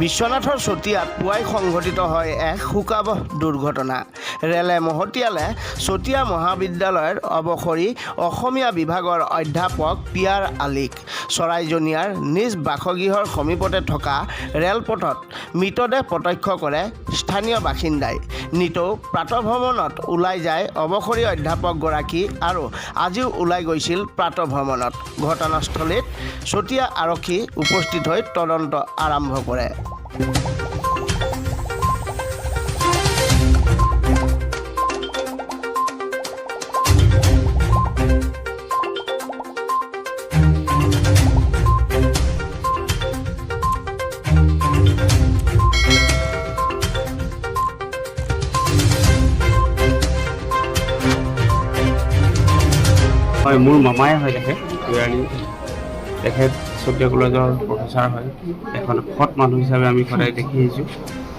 বিশ্বনাথৰ চতিয়াত পুৱাই সংঘটিত হয় এক শোকাবহ দুৰ্ঘটনা। ৰেলে মহতিয়ালে চতিয়া মহাবিদ্যালয়ৰ অৱসৰী অসমীয়া বিভাগৰ অধ্যাপক পিয়াৰ আলীক চৰাইজনীয়াৰ নিজ বাসগৃহৰ সমীপতে থকা ৰেলপথত মৃতদেহ প্ৰত্যক্ষ কৰে স্থানীয় বাসিন্দাই। নিতৌ প্ৰাতঃভ্ৰমণত ওলাই যায় অৱসৰী অধ্যাপকগৰাকী আৰু আজিও ওলাই গৈছিল প্ৰাতঃভ্ৰমণত। ঘটনাস্থলীত চতিয়া আৰক্ষী উপস্থিত হৈ তদন্ত আৰম্ভ কৰে। হয়, মোৰ মামাই হয় তেখেত চতিয়া কলেজৰ প্ৰফেচাৰ হয়। এখন সৎ মানুহ হিচাপে আমি সদায় দেখি আহিছোঁ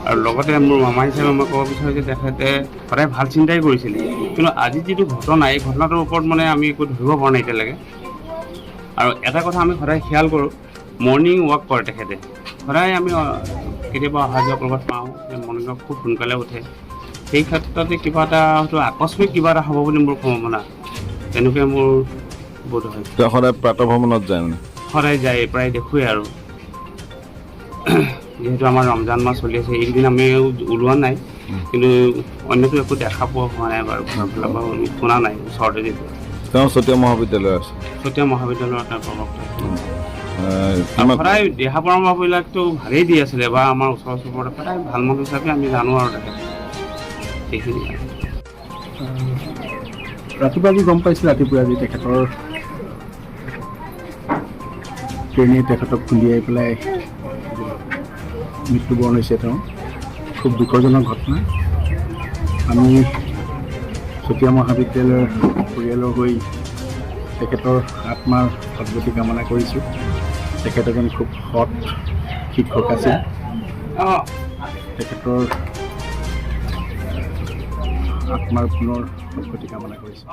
আৰু লগতে মোৰ মামা হিচাপে মই ক'ব বিচাৰোঁ যে তেখেতে সদায় ভাল চিন্তাই কৰিছিলে। কিন্তু আজি যিটো ঘটনা, এই ঘটনাটোৰ ওপৰত মানে আমি একো ধৰিব পৰা নাই এতিয়ালৈকে। আৰু এটা কথা আমি সদায় খেয়াল কৰোঁ, মৰ্ণিং ৱাক কৰে তেখেতে। সদায় আমি কেতিয়াবা অহা যোৱা ক'ৰবাত পাওঁ যে মৰ্ণিং ৱাক খুব সোনকালে উঠে। সেই ক্ষেত্ৰতে কিবা এটা হয়তো আকস্মিক কিবা এটা হ'ব বুলি মোৰ সম্ভাৱনা, তেনেকৈ মোৰ বোধ হয়। সদায় প্ৰাতঃভ্ৰমণত যায় মানে? সদায় যায়, প্ৰায় দেখোৱেই আৰু। যিহেতু আমাৰ ৰমজান মাহ চলি আছে, এইকেইদিন আমি ওলোৱা নাই, কিন্তু অন্যটো একো দেখা পোৱা হোৱা নাই বাৰু, ঘৰৰ পৰা শুনা নাই। ওচৰতে যেতিয়া তেওঁ চতিয়া মহাবিদ্যালয় আছে, চতিয়া মহাবিদ্যালয়ৰ এটা প্ৰবক্তা সদায় দিহা পৰামৰ্শবিলাকতো ভালেই দি আছিলে, বা আমাৰ ওচৰ চুবুৰীয়া সদায় ভাল মানুহ হিচাপে আমি জানো আৰু তেখেত সেইখিনি। ৰাতিপুৱা আজি গম পাইছোঁ, ৰাতিপুৱা আজি তেখেতৰ ট্ৰেইনে তেখেতক খুন্দিয়াই পেলাই মৃত্যুবৰণ হৈছে। তেওঁ খুব দুখজনক ঘটনা। আমি চতিয়া মহাবিদ্যালয়ৰ পৰিয়ালৰ হৈ তেখেতৰ আত্মাৰ সদ্গতি কামনা কৰিছোঁ। তেখেত এজন খুব সৎ শিক্ষক আছিল। তেখেতৰ আত্মাৰ পুনৰ সদ্গতি কামনা কৰিছোঁ।